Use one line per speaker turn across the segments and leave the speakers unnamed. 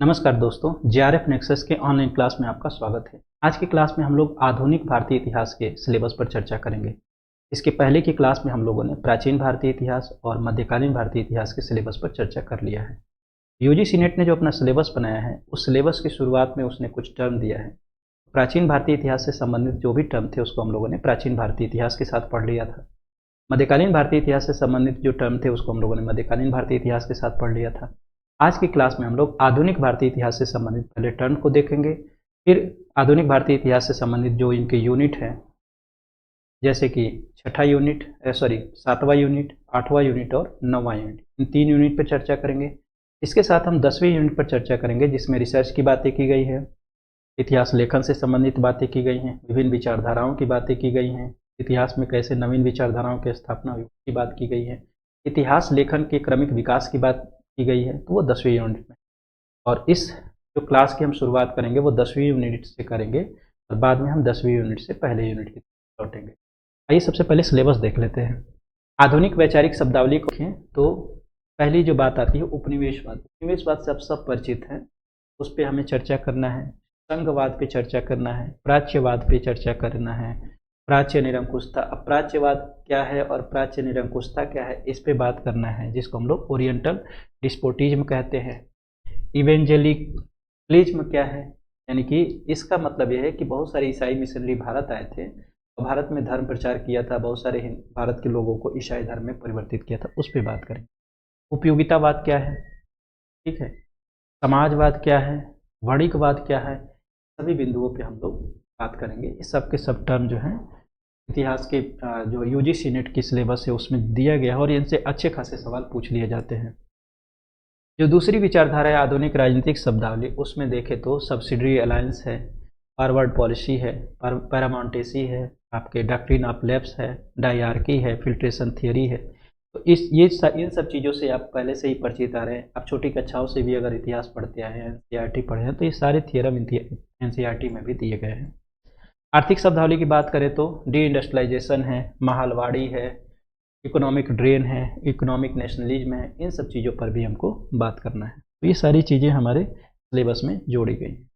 नमस्कार दोस्तों, JRF nexus के ऑनलाइन क्लास में आपका स्वागत है। आज की क्लास में हम लोग आधुनिक भारतीय इतिहास के सिलेबस पर चर्चा करेंगे। इसके पहले की क्लास में हम लोगों ने प्राचीन भारतीय इतिहास और मध्यकालीन भारतीय इतिहास के सिलेबस पर चर्चा कर लिया है। यूजीसी नेट ने जो अपना सिलेबस बनाया है, उस सिलेबस की शुरुआत में उसने कुछ टर्म दिया है। प्राचीन भारतीय इतिहास से संबंधित जो भी टर्म थे उसको हम लोगों ने प्राचीन भारतीय इतिहास के साथ पढ़ लिया था। मध्यकालीन भारतीय इतिहास से संबंधित जो टर्म थे उसको हम लोगों ने मध्यकालीन भारतीय इतिहास के साथ पढ़ लिया था। आज की क्लास में हम लोग आधुनिक भारतीय इतिहास से संबंधित पहले टर्म को देखेंगे, फिर आधुनिक भारतीय इतिहास से संबंधित जो इनके यूनिट हैं, जैसे कि सातवां यूनिट, आठवां यूनिट और नौवां यूनिट, इन तीन यूनिट पर चर्चा करेंगे। इसके साथ हम 10वें यूनिट पर चर्चा करेंगे, जिसमें रिसर्च की बातें की गई है, इतिहास लेखन से संबंधित बातें की गई हैं, विभिन्न विचारधाराओं की बातें की गई हैं, इतिहास में कैसे नवीन विचारधाराओं की स्थापना हुई की बात की गई है, इतिहास लेखन के क्रमिक विकास की बात की गई है, तो वो 10वें यूनिट में। और इस जो क्लास की हम शुरुआत करेंगे वो 10वीं यूनिट से करेंगे और बाद में हम 10वीं यूनिट से पहले यूनिट की तरफ लौटेंगे। आइए सबसे पहले सिलेबस देख लेते हैं। आधुनिक वैचारिक शब्दावली को देखें तो पहली जो बात आती है उपनिवेशवाद। उपनिवेशवाद से आप सब परिचित हैं, उस पर हमें चर्चा करना है। संघवाद पे चर्चा करना है, प्राच्यवाद पे चर्चा करना है, प्राच्य निरंकुशता। अब प्राच्यवाद क्या है और प्राच्य निरंकुशता क्या है, इस पे बात करना है, जिसको हम लोग ओरिएंटल डिस्पोटिज्म कहते हैं। इवेंजेलिकलिज्म क्या है, यानी कि इसका मतलब यह है कि बहुत सारे ईसाई मिशनरी भारत आए थे और भारत में धर्म प्रचार किया था, बहुत सारे भारत के लोगों को ईसाई धर्म में परिवर्तित किया था, उस पर बात करेंगे। उपयोगितावाद क्या है, ठीक है, समाजवाद क्या है, वाणिज्यवाद क्या है, सभी बिंदुओं पे हम लोग बात करेंगे। इस सब के सब टर्म जो हैं इतिहास के जो यूजीसी नेट की सिलेबस है उसमें दिया गया है और इनसे अच्छे खासे सवाल पूछ लिए जाते हैं। जो दूसरी विचारधारा है आधुनिक राजनीतिक शब्दावली, उसमें देखें तो सब्सिडरी अलायंस है, फॉरवर्ड पॉलिसी है, पैरामाउंटेसी है, आपके डॉक्ट्रिन ऑफ लैप्स है, डायआर्की है, फिल्ट्रेशन थियरी है। तो इन सब चीज़ों से आप पहले से ही परिचित आ रहे हैं। आप छोटी कक्षाओं से भी अगर इतिहास पढ़ते आए हैं, एनसीईआरटी पढ़े हैं, तो ये सारे थियरम एनसीईआरटी में भी दिए गए हैं। आर्थिक शब्दावली की बात करें तो डी इंडस्ट्रियलाइजेशन है, महालवाड़ी है, इकोनॉमिक ड्रेन है, इकोनॉमिक नेशनलिज्म है, इन सब चीज़ों पर भी हमको बात करना है। तो ये सारी चीज़ें हमारे सिलेबस में जोड़ी गई हैं।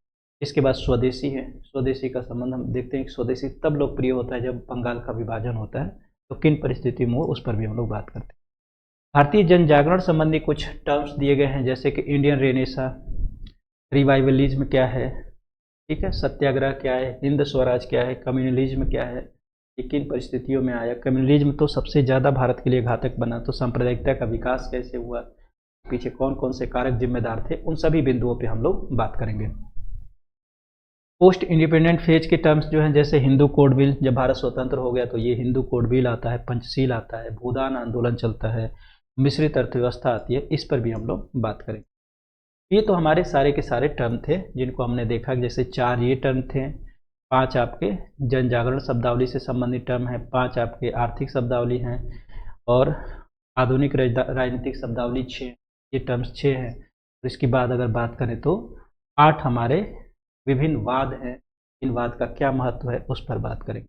इसके बाद स्वदेशी है। स्वदेशी का संबंध हम देखते हैं कि स्वदेशी तब लोकप्रिय होता है जब बंगाल का विभाजन होता है, तो किन परिस्थितियों में उस पर भी हम लोग बात करते हैं। भारतीय जन जागरण संबंधी कुछ टर्म्स दिए गए हैं, जैसे कि इंडियन रेनेसा, रिवाइवलिज्म क्या है, ठीक है, सत्याग्रह क्या है, हिंद स्वराज क्या है, कम्युनलिज्म क्या है, ये किन परिस्थितियों में आया। कम्युनलिज्म तो सबसे ज़्यादा भारत के लिए घातक बना, तो सांप्रदायिकता का विकास कैसे हुआ, पीछे कौन कौन से कारक जिम्मेदार थे, उन सभी बिंदुओं पे हम लोग बात करेंगे। पोस्ट इंडिपेंडेंट फेज के टर्म्स जो हैं, जैसे हिंदू कोड बिल, जब भारत स्वतंत्र हो गया तो ये हिंदू कोड बिल आता है, पंचशील आता है, भूदान आंदोलन चलता है, मिश्रित अर्थव्यवस्था आती है, इस पर भी हम लोग बात करेंगे। ये तो हमारे सारे के सारे टर्म थे जिनको हमने देखा, जैसे 4 ये टर्म थे, 5 आपके जन जागरण शब्दावली से संबंधित टर्म है, 5 आपके आर्थिक शब्दावली हैं, और आधुनिक राजनीतिक शब्दावली 6, ये टर्म्स 6 हैं। तो इसके बाद अगर बात करें तो 8 हमारे विभिन्न वाद हैं, इन वाद का क्या महत्व है उस पर बात करेंगे।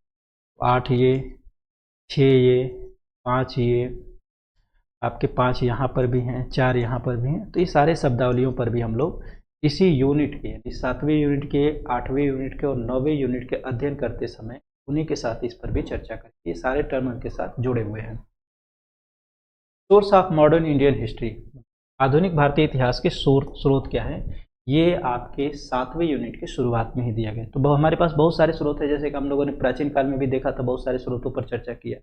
8 ये, 6 ये, 5 ये, आपके 5 यहाँ पर भी हैं, 4 यहाँ पर भी हैं, तो ये सारे शब्दावलियों पर भी हम लोग इसी यूनिट के, यानी 7वें यूनिट के, 8वें यूनिट के और 9वें यूनिट के अध्ययन करते समय उन्हीं के साथ इस पर भी चर्चा करेंगे। ये सारे टर्म उनके साथ जुड़े हुए हैं। Source of modern Indian history, आधुनिक भारतीय इतिहास के स्रोत क्या है, ये आपके 7वें यूनिट के शुरुआत में ही दिया गया। तो हमारे पास बहुत सारे स्रोत है, जैसे कि हम लोगों ने प्राचीन काल में भी देखा था, बहुत सारे स्रोतों पर चर्चा किया,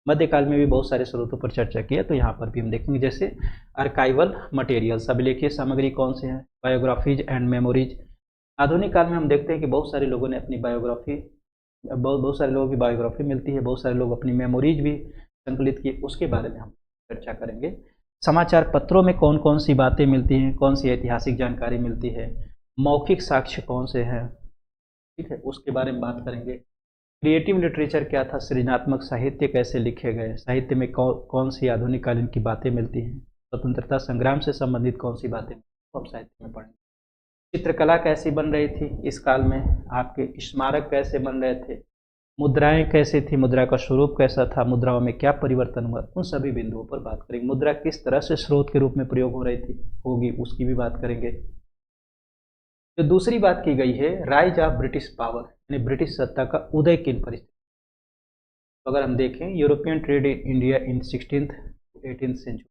मध्यकाल में भी बहुत सारे स्रोतों पर चर्चा किया, तो यहाँ पर भी हम देखेंगे। जैसे आर्काइवल मटेरियल्स, अभिलेखीय सामग्री कौन से हैं, बायोग्राफीज एंड मेमोरीज। आधुनिक काल में हम देखते हैं कि बहुत सारे लोगों ने अपनी बायोग्राफी, बहुत सारे लोगों की बायोग्राफी मिलती है, बहुत सारे लोग अपनी मेमोरीज भी संकलित की, उसके बारे में हम चर्चा करेंगे। समाचार पत्रों में कौन कौन सी बातें मिलती हैं, कौन सी ऐतिहासिक जानकारी मिलती है, मौखिक साक्ष्य कौन से हैं, ठीक है, उसके बारे में बात करेंगे। क्रिएटिव लिटरेचर क्या था, सृजनात्मक साहित्य कैसे लिखे गए, साहित्य में कौन सी आधुनिक कालीन की बातें मिलती हैं, स्वतंत्रता संग्राम से संबंधित कौन सी बातें हम साहित्य में पढ़ेंगे। चित्रकला कैसी बन रही थी इस काल में, आपके स्मारक कैसे बन रहे थे, मुद्राएं कैसे थी, मुद्रा का स्वरूप कैसा था, मुद्राओं में क्या परिवर्तन हुआ, उन सभी बिंदुओं पर बात करेंगे। मुद्रा किस तरह से स्रोत के रूप में प्रयोग हो रही थी होगी, उसकी भी बात करेंगे। जो दूसरी बात की गई है, राइज ऑफ ब्रिटिश पावर, यानी ब्रिटिश सत्ता का उदय किन परिस्थिति। तो अगर हम देखें, European trade in India in 16th-18th century,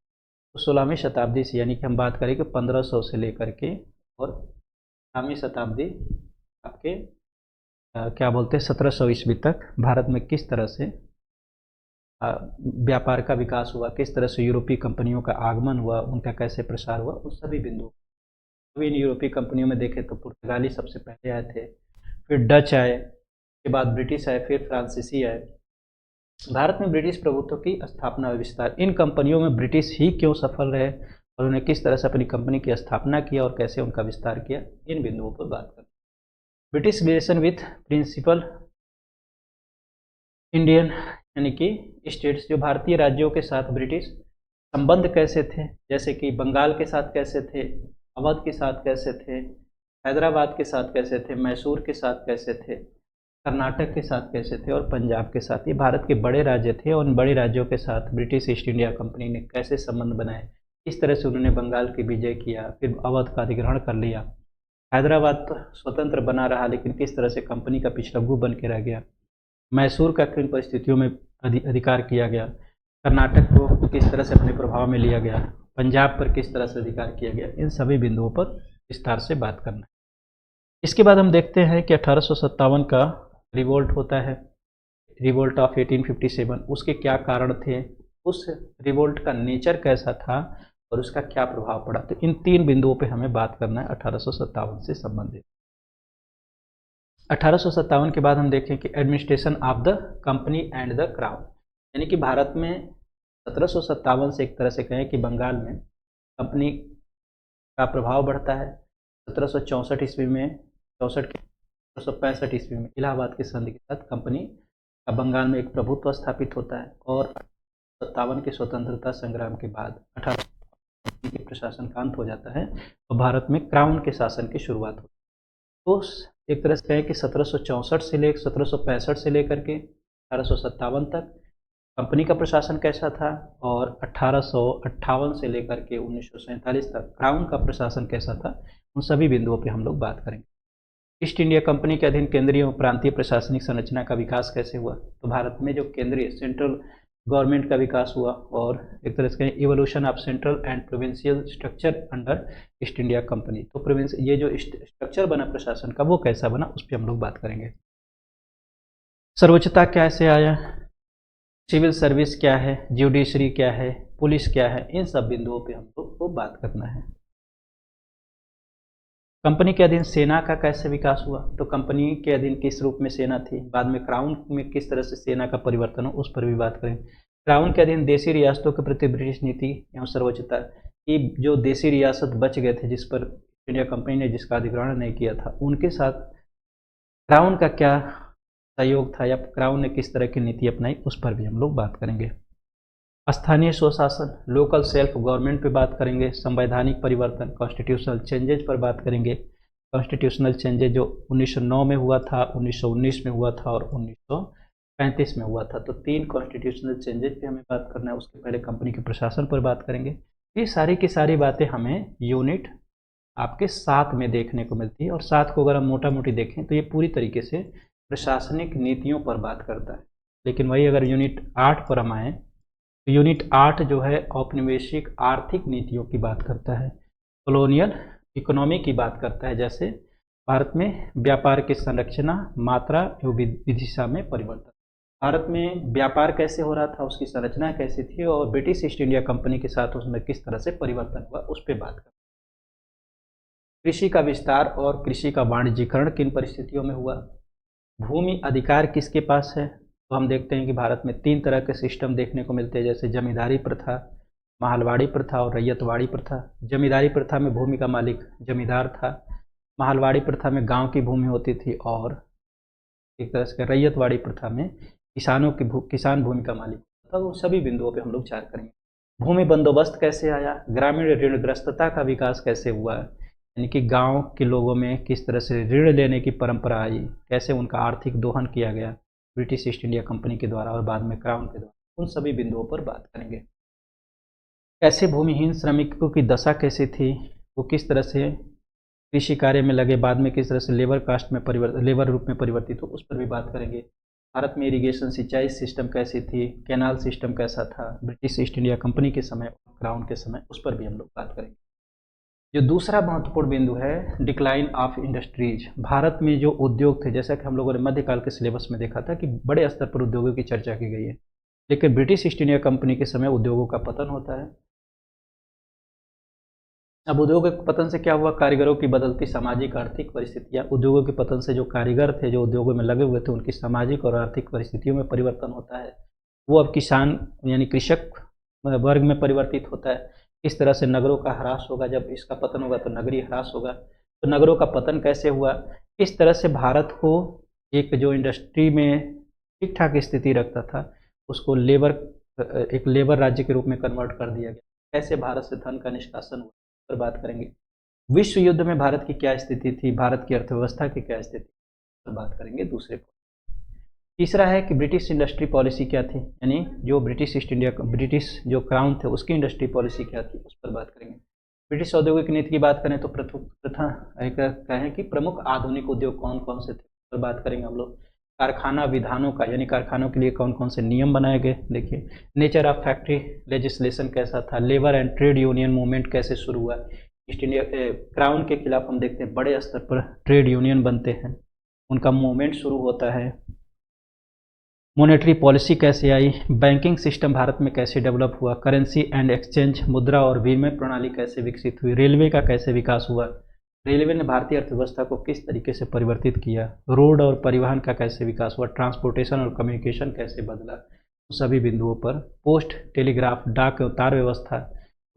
तो 16वीं शताब्दी से, यानी कि हम बात करें कि 1500 से लेकर के और 18वीं शताब्दी आपके क्या बोलते हैं 1700 ईस्वी तक भारत में किस तरह से व्यापार का विकास हुआ, किस तरह से यूरोपीय कंपनियों का आगमन हुआ, उनका कैसे प्रसार हुआ, उस सभी बिंदुओं। अभी इन यूरोपीय कंपनियों में देखें तो पुर्तगाली सबसे पहले आए थे, फिर डच आए, उसके बाद ब्रिटिश आए, फिर फ्रांसीसी आए। भारत में ब्रिटिश प्रभुत्व की स्थापना और विस्तार, इन कंपनियों में ब्रिटिश ही क्यों सफल रहे और उन्हें किस तरह से अपनी कंपनी की स्थापना किया और कैसे उनका विस्तार किया, इन बिंदुओं पर बात करें। British relation with principal Indian, यानी कि स्टेट्स, जो भारतीय राज्यों के साथ ब्रिटिश संबंध कैसे थे, जैसे कि बंगाल के साथ कैसे थे, अवध के साथ कैसे थे, हैदराबाद के साथ कैसे थे, मैसूर के साथ कैसे थे, कर्नाटक के साथ कैसे थे और पंजाब के साथ। ये भारत के बड़े राज्य थे और उन बड़े राज्यों के साथ ब्रिटिश ईस्ट इंडिया कंपनी ने कैसे संबंध बनाए, किस तरह से उन्होंने बंगाल की विजय किया, फिर अवध का अधिग्रहण कर लिया, हैदराबाद तो स्वतंत्र बना रहा लेकिन किस तरह से कंपनी का पिछलग्गू बन के रह गया, मैसूर का किन परिस्थितियों में अधिकार किया गया, कर्नाटक को किस तरह से अपने प्रभाव में लिया गया, पंजाब पर किस तरह से अधिकार किया गया, इन सभी बिंदुओं पर विस्तार से बात करना है। इसके बाद हम देखते हैं कि 1857 का रिवोल्ट होता है, रिवोल्ट ऑफ 1857। उसके क्या कारण थे, उस रिवोल्ट का नेचर कैसा था और उसका क्या प्रभाव पड़ा, तो इन तीन बिंदुओं पे हमें बात करना है 1857 से संबंधित। 1857 के बाद हम देखें कि administration of the company and the crown, यानी कि भारत में 1757 से एक तरह से कहें कि बंगाल में कंपनी का प्रभाव बढ़ता है। 1764 ईस्वी में 1765 ईस्वी में इलाहाबाद की संधि के साथ कंपनी का बंगाल में एक प्रभुत्व स्थापित होता है और 57 के स्वतंत्रता संग्राम के बाद 18 के प्रशासन का अंत हो जाता है और भारत में क्राउन के शासन की शुरुआत होती है। तो एक तरह से कहें कि 1765 से लेकर के 1857 तक कंपनी का प्रशासन कैसा था और 1858 से लेकर के 1947 तक क्राउन का प्रशासन कैसा था, उन सभी बिंदुओं पे हम लोग बात करेंगे। ईस्ट इंडिया कंपनी के अधीन केंद्रीय और प्रांतीय प्रशासनिक संरचना का विकास कैसे हुआ, तो भारत में जो केंद्रीय सेंट्रल गवर्नमेंट का विकास हुआ और एक तरह से evolution of central and provincial structure under east India company, तो प्रोविंस ये जो स्ट्रक्चर बना प्रशासन का वो कैसा बना, उस पर हम लोग बात करेंगे। सर्वोच्चता कैसे आया, सिविल सर्विस क्या है, ज्यूडिशरी क्या है, पुलिस क्या है, इन सब बिंदुओं पे हम लोग को बात करना है। कंपनी के अधीन सेना का कैसे विकास हुआ, तो कंपनी के अधीन किस रूप में सेना थी, बाद में क्राउन में किस तरह से सेना का परिवर्तन हो, उस पर भी बात करें। क्राउन के अधीन देशी रियासतों के प्रति ब्रिटिश नीति एवं सर्वोच्चता की, जो देशी रियासत बच गए थे जिस पर इंडिया कंपनी ने जिसका अधिग्रहण नहीं किया था, उनके साथ क्राउन का क्या सहयोग था या क्राउन ने किस तरह की नीति अपनाई, उस पर भी हम लोग बात करेंगे। स्थानीय स्वशासन, लोकल सेल्फ गवर्नमेंट पे बात करेंगे। संवैधानिक परिवर्तन, कॉन्स्टिट्यूशनल चेंजेज पर बात करेंगे। कॉन्स्टिट्यूशनल चेंजेज जो 1909 में हुआ था, 1919 में हुआ था और 1935 में हुआ था, तो 3 कॉन्स्टिट्यूशनल चेंजेज पे हमें बात करना है। उसके पहले कंपनी के प्रशासन पर बात करेंगे। ये सारी की सारी बातें हमें यूनिट आपके 7 में देखने को मिलती है और 7 को अगर हम मोटा मोटी देखें तो ये पूरी तरीके से प्रशासनिक नीतियों पर बात करता है। लेकिन वही अगर यूनिट 8 पर हम आएँ, तो यूनिट 8 जो है औपनिवेशिक आर्थिक नीतियों की बात करता है, कॉलोनियल इकोनॉमी की बात करता है, जैसे भारत में व्यापार की संरचना, मात्रा एवं विदिशा में परिवर्तन। भारत में व्यापार कैसे हो रहा था, उसकी संरचना कैसी थी और ब्रिटिश ईस्ट इंडिया कंपनी के साथ उसमें किस तरह से परिवर्तन हुआ, उस पर बात करते हैं। कृषि का विस्तार और कृषि का वाणिज्यीकरण किन परिस्थितियों में हुआ, भूमि अधिकार किसके पास है, तो हम देखते हैं कि भारत में 3 तरह के सिस्टम देखने को मिलते हैं, जैसे जमींदारी प्रथा, महलवाड़ी प्रथा और रैयतवाड़ी प्रथा। जमींदारी प्रथा में भूमि का मालिक जमींदार था, महलवाड़ी प्रथा में गांव की भूमि होती थी और एक तरह से रैयतवाड़ी प्रथा में किसान भूमि का मालिक था। तो सभी बिंदुओं पे हम लोग विचार करेंगे। भूमि बंदोबस्त कैसे आया, ग्रामीण ऋणग्रस्तता का विकास कैसे हुआ, यानी कि गांव के लोगों में किस तरह से ऋण लेने की परंपरा आई, कैसे उनका आर्थिक दोहन किया गया ब्रिटिश ईस्ट इंडिया कंपनी के द्वारा और बाद में क्राउन के द्वारा, उन सभी बिंदुओं पर बात करेंगे। कैसे भूमिहीन श्रमिकों की दशा कैसी थी, वो किस तरह से कृषि कार्य में लगे, बाद में किस तरह से लेबर कास्ट में लेबर रूप में परिवर्तित हो, उस पर भी बात करेंगे। भारत में इरिगेशन सिंचाई सिस्टम कैसी थी, कैनाल सिस्टम कैसा था ब्रिटिश ईस्ट इंडिया कंपनी के समय, क्राउन के समय, उस पर भी हम लोग बात करेंगे। जो दूसरा महत्वपूर्ण बिंदु है, डिक्लाइन ऑफ इंडस्ट्रीज। भारत में जो उद्योग थे, जैसा कि हम लोगों ने मध्यकाल के सिलेबस में देखा था कि बड़े स्तर पर उद्योगों की चर्चा की गई है, लेकिन ब्रिटिश ईस्ट इंडिया कंपनी के समय उद्योगों का पतन होता है। अब उद्योगों के पतन से क्या हुआ, कारीगरों की बदलती सामाजिक आर्थिक परिस्थितियाँ, उद्योगों के पतन से जो कारीगर थे, जो उद्योगों में लगे हुए थे, उनकी सामाजिक और आर्थिक परिस्थितियों में परिवर्तन होता है। वो अब किसान यानी कृषक वर्ग में परिवर्तित होता है। किस तरह से नगरों का ह्रास होगा, जब इसका पतन होगा तो नगरीय ह्रास होगा। तो नगरों का पतन कैसे हुआ, किस तरह से भारत को एक जो इंडस्ट्री में ठीक ठाक स्थिति रखता था उसको एक लेबर राज्य के रूप में कन्वर्ट कर दिया गया, कैसे भारत से धन का निष्कासन हुआ, पर बात करेंगे। विश्व युद्ध में भारत की क्या स्थिति थी, भारत की अर्थव्यवस्था की क्या स्थिति, पर बात करेंगे दूसरे को। तीसरा है कि ब्रिटिश इंडस्ट्री पॉलिसी क्या थी, यानी जो ब्रिटिश जो क्राउन थे उसकी इंडस्ट्री पॉलिसी क्या थी, उस पर बात करेंगे। ब्रिटिश औद्योगिक नीति की बात करें तो एक कहें कि प्रमुख आधुनिक उद्योग कौन कौन से थे, उस पर बात करेंगे हम लोग। कारखाना विधानों का, यानी कारखानों के लिए कौन कौन से नियम बनाए गए, देखिए। नेचर ऑफ फैक्ट्री लेजिस्लेशन कैसा था, labour and trade union movement कैसे शुरू हुआ। ईस्ट इंडिया क्राउन के खिलाफ हम देखते हैं बड़े स्तर पर ट्रेड यूनियन बनते हैं, उनका मूवमेंट शुरू होता है। मॉनेटरी पॉलिसी कैसे आई, बैंकिंग सिस्टम भारत में कैसे डेवलप हुआ, करेंसी एंड एक्सचेंज मुद्रा और विनिमय प्रणाली कैसे विकसित हुई, रेलवे का कैसे विकास हुआ, रेलवे ने भारतीय अर्थव्यवस्था को किस तरीके से परिवर्तित किया, रोड और परिवहन का कैसे विकास हुआ, ट्रांसपोर्टेशन और कम्युनिकेशन कैसे बदला, सभी बिंदुओं पर। पोस्ट टेलीग्राफ, डाक और तार व्यवस्था,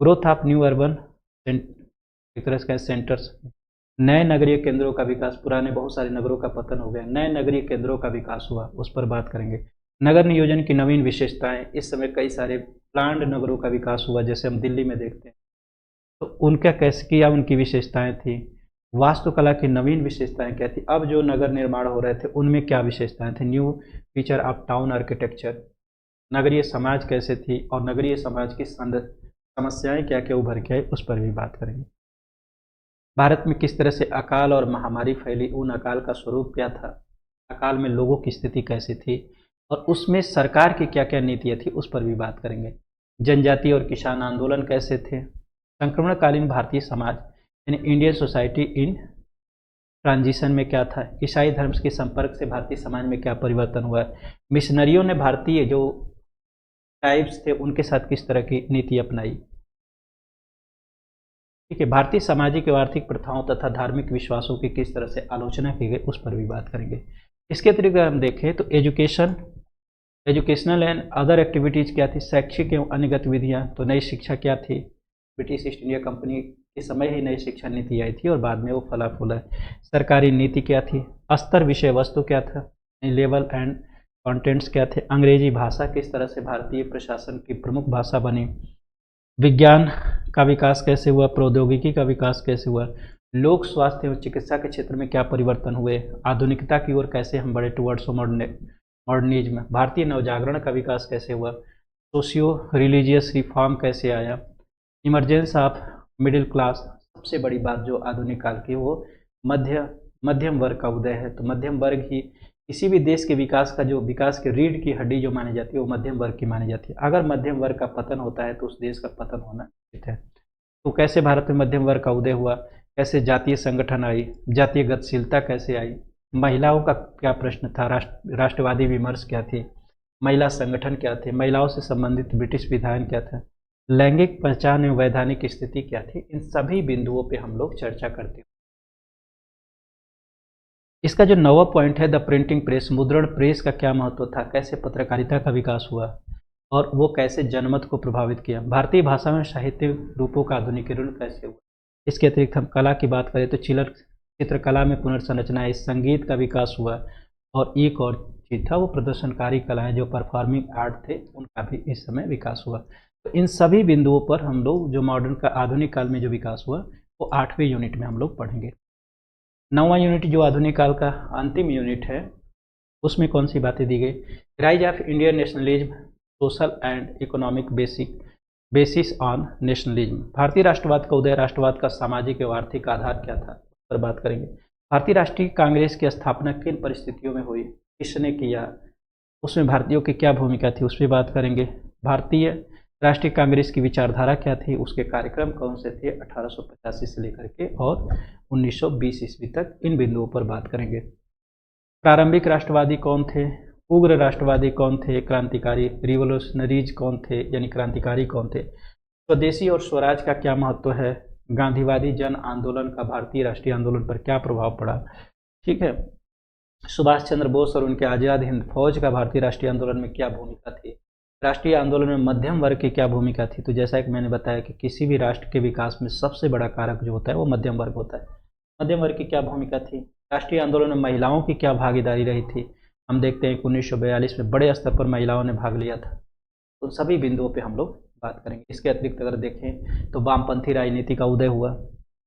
growth of new urban centres, नए नगरीय केंद्रों का विकास, पुराने बहुत सारे नगरों का पतन हो गया, नए नगरीय केंद्रों का विकास हुआ, उस पर बात करेंगे। नगर नियोजन की नवीन विशेषताएं, इस समय कई सारे प्लान्ड नगरों का विकास हुआ, जैसे हम दिल्ली में देखते हैं, तो उनका कैसे किया, उनकी विशेषताएं थी। वास्तुकला की नवीन विशेषताएं क्या थी, अब जो नगर निर्माण हो रहे थे उनमें क्या विशेषताएं थी, new feature of town architecture. नगरीय समाज कैसे थी और नगरीय समाज की समस्याएं क्या क्या उभर के आई, उस पर भी बात करेंगे। भारत में किस तरह से अकाल और महामारी फैली, उन अकाल का स्वरूप क्या था, अकाल में लोगों की स्थिति कैसी थी और उसमें सरकार की क्या क्या नीतियाँ थी, उस पर भी बात करेंगे। जनजाति और किसान आंदोलन कैसे थे, संक्रमणकालीन भारतीय समाज यानी इंडियन सोसाइटी इन ट्रांजिशन में क्या था, ईसाई धर्म के संपर्क से भारतीय समाज में क्या परिवर्तन हुआ, मिशनरियों ने भारतीय जो ट्राइब्स थे उनके साथ किस तरह की नीति अपनाई। ठीक है, भारतीय सामाजिक एवं आर्थिक प्रथाओं तथा धार्मिक विश्वासों की किस तरह से आलोचना की गई, उस पर भी बात करेंगे। इसके अतिरिक्त हम देखें तो एजुकेशनल एंड अदर एक्टिविटीज़ क्या थी, शैक्षिक एवं अन्य गतिविधियाँ, तो नई शिक्षा क्या थी, ब्रिटिश ईस्ट इंडिया कंपनी के समय ही नई शिक्षा नीति आई थी और बाद में वो फला फूला। सरकारी नीति क्या थी, स्तर विषय वस्तु क्या था, लेवल एंड कंटेंट्स क्या थे, अंग्रेजी भाषा किस तरह से भारतीय प्रशासन की प्रमुख भाषा बनी, विज्ञान का विकास कैसे हुआ, प्रौद्योगिकी का विकास कैसे हुआ, लोक स्वास्थ्य एवं चिकित्सा के क्षेत्र में क्या परिवर्तन हुए, आधुनिकता की ओर कैसे हम बढ़े टुवर्ड्स मॉडर्निज्म, भारतीय नवजागरण का विकास कैसे हुआ, सोशियो रिलीजियस रिफॉर्म कैसे आया, इमरजेंस ऑफ मिडिल क्लास, सबसे बड़ी बात जो आधुनिक काल की वो मध्यम वर्ग का उदय है। तो मध्यम वर्ग ही किसी भी देश के विकास का, जो विकास की रीढ़ की हड्डी जो मानी जाती है वो मध्यम वर्ग की मानी जाती है। अगर मध्यम वर्ग का पतन होता है तो उस देश का पतन होना निश्चित है। तो कैसे भारत में मध्यम वर्ग का उदय हुआ, कैसे जातीय संगठन आई, जातीय गतिशीलता कैसे आई, महिलाओं का क्या प्रश्न था, राष्ट्रवादी विमर्श क्या थी, महिला संगठन क्या थे, महिलाओं से संबंधित ब्रिटिश विधान क्या था, लैंगिक पहचान एवं वैधानिक स्थिति क्या थी, इन सभी बिंदुओं पे हम लोग चर्चा करते हैं। इसका जो 9वां पॉइंट है, द प्रिंटिंग प्रेस, मुद्रण प्रेस का क्या महत्व था, कैसे पत्रकारिता का विकास हुआ और वो कैसे जनमत को प्रभावित किया, भारतीय भाषा में साहित्य रूपों का आधुनिकीकरण कैसे हुआ। इसके अतिरिक्त हम कला की बात करें तो चित्रकला में पुनर्संरचना, इस संगीत का विकास हुआ और एक और चीज था वो प्रदर्शनकारी कलाएं जो परफॉर्मिंग आर्ट थे उनका भी इस समय विकास हुआ। तो इन सभी बिंदुओं पर हम लोग जो मॉडर्न का आधुनिक काल में जो विकास हुआ वो 8वें यूनिट में हम लोग पढ़ेंगे। 9वां यूनिट जो आधुनिक काल का अंतिम यूनिट है उसमें कौन सी बातें दी गई, rise of Indian nationalism, social and economic basis on nationalism, भारतीय राष्ट्रवाद का उदय, राष्ट्रवाद का सामाजिक एवं आर्थिक आधार क्या था, पर बात करेंगे। भारतीय राष्ट्रीय कांग्रेस की स्थापना किन परिस्थितियों में हुई, किसने किया, उसमें भारतीयों की क्या भूमिका थी, उस पर बात करेंगे। भारतीय राष्ट्रीय कांग्रेस की विचारधारा क्या थी, उसके कार्यक्रम कौन से थे 1885 से लेकर के और 1920 ईस्वी तक, इन बिंदुओं पर बात करेंगे। प्रारंभिक राष्ट्रवादी कौन थे, उग्र राष्ट्रवादी कौन थे, क्रांतिकारी रिवोल्यूशनरीज कौन थे, यानी क्रांतिकारी कौन थे, स्वदेशी और स्वराज का क्या महत्व है, गांधीवादी जन आंदोलन का भारतीय राष्ट्रीय आंदोलन पर क्या प्रभाव पड़ा, ठीक है, सुभाष चंद्र बोस और उनके आज़ाद हिंद फौज का भारतीय राष्ट्रीय आंदोलन में क्या भूमिका थी, राष्ट्रीय आंदोलन में मध्यम वर्ग की क्या भूमिका थी। तो जैसा कि मैंने बताया कि किसी भी राष्ट्र के विकास में सबसे बड़ा कारक जो होता है वो मध्यम वर्ग होता है, मध्यम वर्ग की क्या भूमिका थी, राष्ट्रीय आंदोलन में महिलाओं की क्या भागीदारी रही थी। हम देखते हैं कि 1942 में बड़े स्तर पर महिलाओं ने भाग लिया था। तो सभी बिंदुओं पे हम लोग बात करेंगे। इसके अतिरिक्त अगर देखें तो वामपंथी राजनीति का उदय हुआ।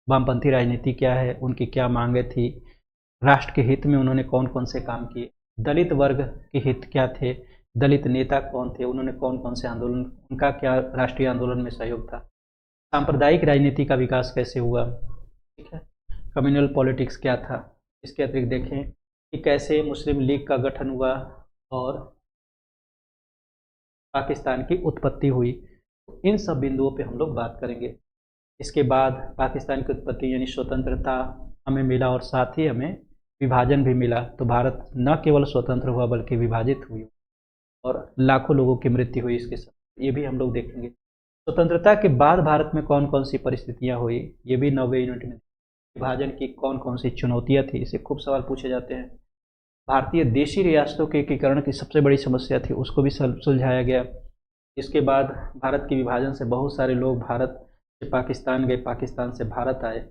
वामपंथी राजनीति क्या है, उनकी क्या मांगें थी, राष्ट्र के हित में उन्होंने कौन कौन से काम किए, दलित वर्ग के हित क्या थे, दलित नेता कौन थे, उन्होंने कौन कौन से आंदोलन, उनका क्या राष्ट्रीय आंदोलन में सहयोग था, सांप्रदायिक राजनीति का विकास कैसे हुआ, ठीक है, कम्युनल पॉलिटिक्स क्या था। इसके अतिरिक्त देखें कि कैसे मुस्लिम लीग का गठन हुआ और पाकिस्तान की उत्पत्ति हुई। इन सब बिंदुओं पे हम लोग बात करेंगे। इसके बाद पाकिस्तान की उत्पत्ति यानी स्वतंत्रता हमें मिला और साथ ही हमें विभाजन भी मिला। तो भारत न केवल स्वतंत्र हुआ बल्कि विभाजित हुई और लाखों लोगों की मृत्यु हुई इसके साथ, ये भी हम लोग देखेंगे। स्वतंत्रता के बाद भारत में कौन कौन सी परिस्थितियाँ हुई, ये भी 9वें यूनिट में। विभाजन की कौन कौन सी चुनौतियाँ थी, इसे खूब सवाल पूछे जाते हैं। भारतीय देशी रियासतों के एकीकरण की सबसे बड़ी समस्या थी, उसको भी सुलझाया गया। इसके बाद भारत के विभाजन से बहुत सारे लोग भारत से पाकिस्तान गए, पाकिस्तान से भारत आए।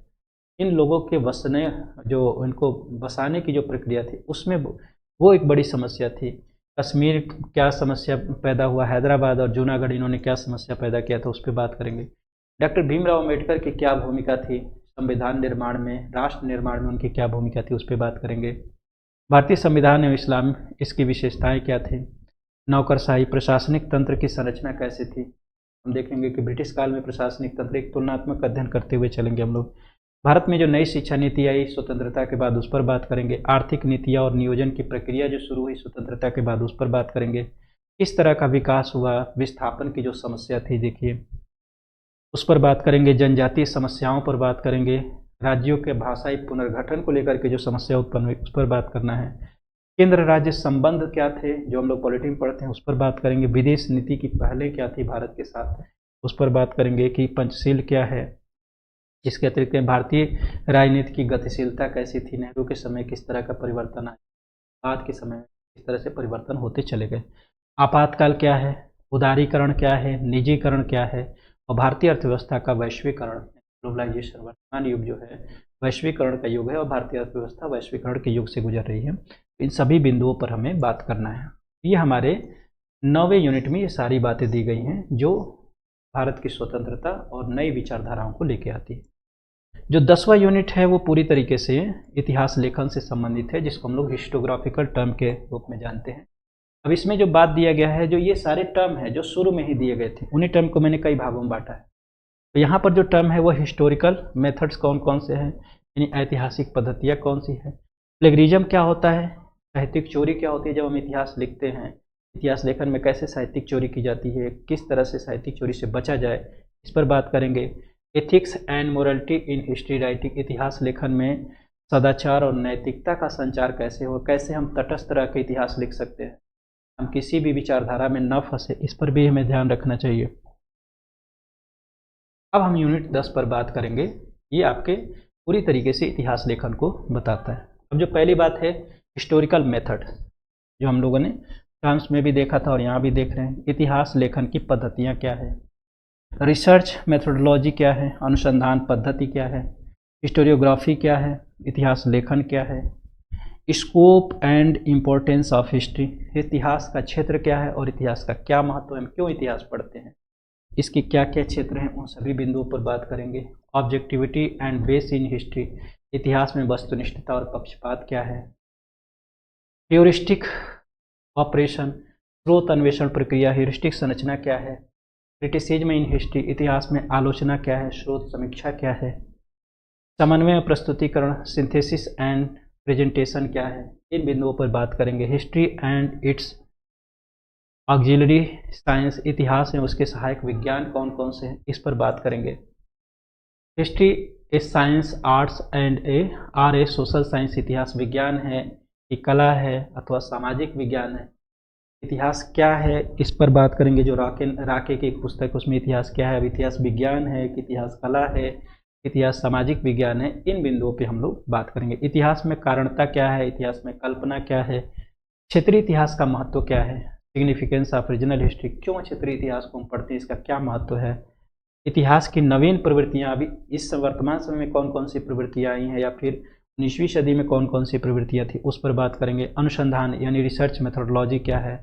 इन लोगों के बसने जो उनको बसाने की जो प्रक्रिया थी उसमें वो एक बड़ी समस्या थी। कश्मीर क्या समस्या पैदा हुआ, हैदराबाद और जूनागढ़ इन्होंने क्या समस्या पैदा किया था, उस पर बात करेंगे। डॉक्टर भीमराव अम्बेडकर की क्या भूमिका थी संविधान निर्माण में, राष्ट्र निर्माण में उनकी क्या भूमिका थी, उस पर बात करेंगे। भारतीय संविधान एवं इस्लाम, इसकी विशेषताएं क्या थी, नौकरशाही प्रशासनिक तंत्र की संरचना कैसी थी। हम देखेंगे कि ब्रिटिश काल में प्रशासनिक तंत्र एक तुलनात्मक अध्ययन करते हुए चलेंगे हम लोग। भारत में जो नई शिक्षा नीति आई स्वतंत्रता के बाद, उस पर बात करेंगे। आर्थिक नीतियाँ और नियोजन की प्रक्रिया जो शुरू हुई स्वतंत्रता के बाद, उस पर बात करेंगे। किस तरह का विकास हुआ, विस्थापन की जो समस्या थी देखिए, उस पर बात करेंगे। जनजातीय समस्याओं पर बात करेंगे। राज्यों के भाषाई पुनर्गठन को लेकर के जो समस्या उत्पन्न हुई उस पर बात करना है। केंद्र राज्य संबंध क्या थे, जो हम लोग पॉलिटी में पढ़ते हैं, उस पर बात करेंगे। विदेश नीति की पहलें क्या थी भारत के साथ, उस पर बात करेंगे कि पंचशील क्या है। इसके अतिरिक्त भारतीय राजनीति की गतिशीलता कैसी थी, नेहरू के समय किस तरह का परिवर्तन आया, आज के समय में किस तरह से परिवर्तन होते चले गए। आपातकाल क्या है, उदारीकरण क्या है, निजीकरण क्या है, और भारतीय अर्थव्यवस्था का वैश्वीकरण, ग्लोबलाइजेशन, वर्तमान युग जो है वैश्वीकरण का युग है और भारतीय अर्थव्यवस्था वैश्वीकरण के युग से गुजर रही है। इन सभी बिंदुओं पर हमें बात करना है। ये हमारे 9वें यूनिट में ये सारी बातें दी गई हैं जो भारत की स्वतंत्रता और नई विचारधाराओं को लेके आती है। जो 10वां यूनिट है वो पूरी तरीके से इतिहास लेखन से संबंधित है, जिसको हम लोग हिस्टोग्राफिकल टर्म के रूप में जानते हैं। अब इसमें जो बात दिया गया है, जो ये सारे टर्म है जो शुरू में ही दिए गए थे, उन्हीं टर्म को मैंने कई भागों में बांटा है। तो यहाँ पर जो टर्म है वो हिस्टोरिकल मेथड्स कौन कौन से हैं, यानी ऐतिहासिक पद्धतियाँ कौन सी है, प्लेगरिज्म क्या होता है, साहित्यिक चोरी क्या होती है जब हम इतिहास लिखते हैं, इतिहास लेखन में कैसे साहित्यिक चोरी की जाती है, किस तरह से साहित्यिक चोरी से बचा जाए, इस पर बात करेंगे। Ethics and morality in history writing, इतिहास लेखन में सदाचार और नैतिकता का संचार कैसे हो, कैसे हम तटस्थ रह के इतिहास लिख सकते हैं, हम किसी भी विचारधारा में न फंसे, इस पर भी हमें ध्यान रखना चाहिए। अब हम यूनिट 10 पर बात करेंगे। ये आपके पूरी तरीके से इतिहास लेखन को बताता है। अब जो पहली बात है हिस्टोरिकल मेथड, जो हम लोगों ने टर्म्स में भी देखा था और यहाँ भी देख रहे हैं। इतिहास लेखन की पद्धतियाँ क्या है, रिसर्च मेथोडोलॉजी क्या है, अनुसंधान पद्धति क्या है, हिस्टोरियोग्राफी क्या है, इतिहास लेखन क्या है, scope and importance of history, इतिहास का क्षेत्र क्या है और इतिहास का क्या महत्व है, हम क्यों इतिहास पढ़ते हैं, इसके क्या क्या क्षेत्र हैं, उन सभी बिंदुओं पर बात करेंगे। Objectivity and base in history, इतिहास में वस्तुनिष्ठता और पक्षपात क्या है, ह्यूरिस्टिक ऑपरेशन, स्रोत अन्वेषण प्रक्रिया, ह्यूरिस्टिक संरचना क्या है, क्रिटिसिज्म इन हिस्ट्री, इतिहास में आलोचना क्या है, स्रोत समीक्षा क्या है, समन्वय प्रस्तुतिकरण सिंथेसिस एंड प्रेजेंटेशन क्या है, इन बिंदुओं पर बात करेंगे। History and it's auxiliary science, इतिहास में उसके सहायक विज्ञान कौन कौन से हैं, इस पर बात करेंगे। History a science, arts and A social science, इतिहास विज्ञान है कि कला है अथवा सामाजिक विज्ञान है। इतिहास क्या है, इस पर बात करेंगे। जो राके की एक पुस्तक, उसमें इतिहास क्या है, अब इतिहास विज्ञान है कि इतिहास कला है, इतिहास सामाजिक विज्ञान है, इन बिंदुओं पे हम लोग बात करेंगे। इतिहास में कारणता क्या है, इतिहास में कल्पना क्या है, क्षेत्रीय इतिहास का महत्व क्या है, सिग्निफिकेंस ऑफ रीजनल हिस्ट्री, क्यों क्षेत्रीय इतिहास को हम पढ़ते हैं, इसका क्या महत्व है। इतिहास की नवीन प्रवृत्तियाँ, अभी इस वर्तमान समय में कौन कौन सी प्रवृत्तियाँ आई हैं, या फिर 19वीं सदी में कौन कौन सी प्रवृत्तियाँ थी, उस पर बात करेंगे। अनुसंधान यानी रिसर्च मेथोडोलॉजी क्या है,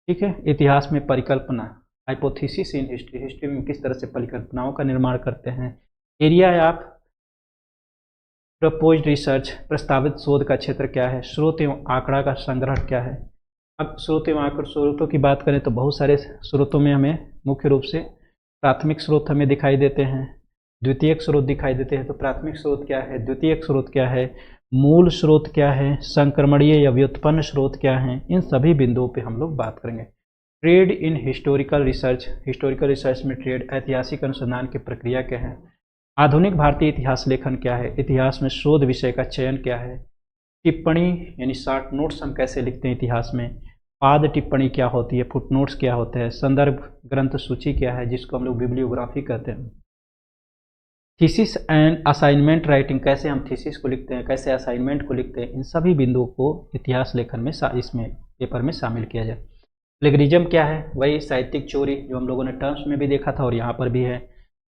ठीक है। इतिहास में परिकल्पना, हाइपोथेसिस इन हिस्ट्री, हिस्ट्री में किस तरह से परिकल्पनाओं का निर्माण करते हैं। एरिया ऑफ प्रपोज्ड रिसर्च, प्रस्तावित शोध का क्षेत्र क्या है। स्रोत एवं आंकड़ा का संग्रह क्या है। अब स्रोत एवं आंकड़ा, स्रोतों की बात करें तो बहुत सारे स्रोतों में हमें मुख्य रूप से प्राथमिक स्रोत हमें दिखाई देते हैं, द्वितीयक स्रोत दिखाई देते हैं। तो प्राथमिक स्रोत क्या है, द्वितीयक स्रोत क्या है, मूल स्रोत क्या है, संक्रमणीय या व्युत्पन्न स्रोत क्या है, इन सभी बिंदुओं पे हम लोग बात करेंगे। Trade in historical research, historical research में ट्रेड, ऐतिहासिक अनुसंधान की प्रक्रिया क्या है। आधुनिक भारतीय इतिहास लेखन क्या है, इतिहास में शोध विषय का चयन क्या है। टिप्पणी यानी शॉर्ट नोट्स हम कैसे लिखते हैं इतिहास में। पाद टिप्पणी क्या होती है, फुटनोट्स क्या होते हैं। संदर्भ ग्रंथ सूची क्या है, जिसको हम लोग बिब्लियोग्राफी कहते हैं। थीसिस एंड असाइनमेंट राइटिंग, कैसे हम थीसिस को लिखते हैं, कैसे असाइनमेंट को लिखते हैं, इन सभी बिंदुओं को इतिहास लेखन में इसमें पेपर में शामिल किया जाए। प्लेगरिज्म क्या है, वही साहित्यिक चोरी जो हम लोगों ने टर्म्स में भी देखा था और यहाँ पर भी है।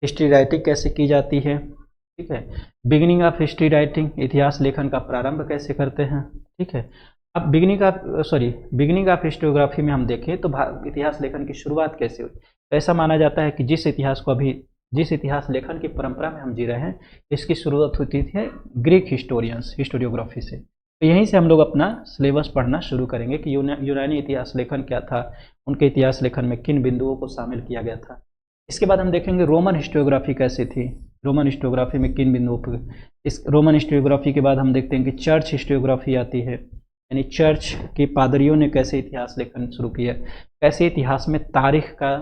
हिस्ट्री राइटिंग कैसे की जाती है, ठीक है। बिगिनिंग ऑफ हिस्ट्री राइटिंग, इतिहास लेखन का प्रारंभ कैसे करते हैं, ठीक है। अब बिगिनिंग ऑफ हिस्टोग्राफी में हम देखें तो इतिहास लेखन की शुरुआत कैसे हुई। तो ऐसा माना जाता है कि जिस इतिहास लेखन की परंपरा में हम जी रहे हैं, इसकी शुरुआत होती थी ग्रीक हिस्टोरियंस, हिस्टोरियोग्राफी से। तो यहीं से हम लोग अपना सिलेबस पढ़ना शुरू करेंगे कि यूनानी इतिहास लेखन क्या था, उनके इतिहास लेखन में किन बिंदुओं को शामिल किया गया था। इसके बाद हम देखेंगे रोमन हिस्टोग्राफी कैसी थी, रोमन हिस्टोग्राफी में किन बिंदुओं पर। इस रोमन हिस्टोग्राफी के बाद हम देखते हैं कि चर्च हिस्टोग्राफी आती है, यानी चर्च के पादरियों ने कैसे इतिहास लेखन शुरू किया, कैसे इतिहास में तारीख का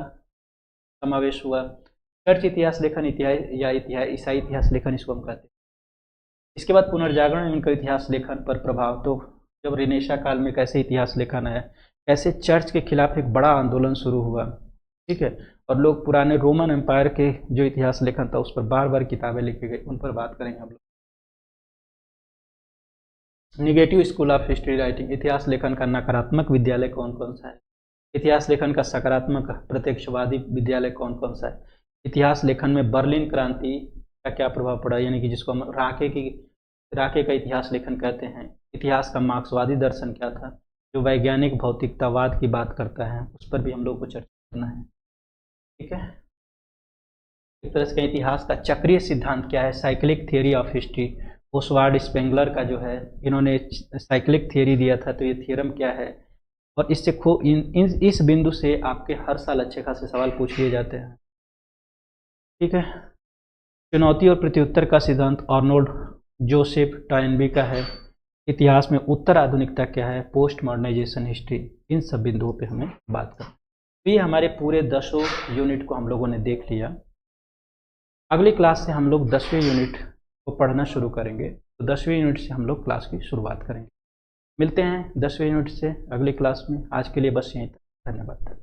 समावेश हुआ। चर्च इतिहास लेखन, ईसाई इतिहास लेखन इसको हम कहते हैं। इसके बाद पुनर्जागरण उनका इतिहास लेखन पर प्रभाव, तो जब रिनेशा काल में कैसे इतिहास लेखन आया, कैसे चर्च के खिलाफ एक बड़ा आंदोलन शुरू हुआ, ठीक है। और लोग पुराने रोमन एम्पायर के जो इतिहास लेखन था उस पर बार बार किताबें लिखी गई, उन पर बात करेंगे हम लोग। Negative school of history writing, इतिहास लेखन का नकारात्मक विद्यालय कौन कौन सा है। इतिहास लेखन का सकारात्मक प्रत्यक्षवादी विद्यालय कौन कौन सा है। इतिहास लेखन में बर्लिन क्रांति का क्या प्रभाव पड़ा, यानी कि जिसको हम राके का इतिहास लेखन कहते हैं। इतिहास का मार्क्सवादी दर्शन क्या था, जो वैज्ञानिक भौतिकतावाद की बात करता है, उस पर भी हम लोग को चर्चा करना है, ठीक है। एक तरह से इतिहास का चक्रीय सिद्धांत क्या है, cyclic theory of history, Oswald Spengler का जो है, इन्होंने साइक्लिक थियोरी दिया था, तो ये थियरम क्या है। और इससे इस बिंदु से आपके हर साल अच्छे खासे सवाल पूछ लिए जाते हैं, ठीक है। चुनौती और प्रत्युत्तर का सिद्धांत आर्नोल्ड जोसेफ टॉयनबी का है। इतिहास में उत्तर आधुनिकता क्या है, पोस्ट मॉडर्नाइजेशन हिस्ट्री, इन सब बिंदुओं पे हमें बात करना। तो ये हमारे पूरे 10 यूनिट को हम लोगों ने देख लिया। अगली क्लास से हम लोग 10वें यूनिट को पढ़ना शुरू करेंगे, तो 10वें यूनिट से हम लोग क्लास की शुरुआत करेंगे। मिलते हैं 10वें यूनिट से अगली क्लास में। आज के लिए बस यहीं तक, धन्यवाद।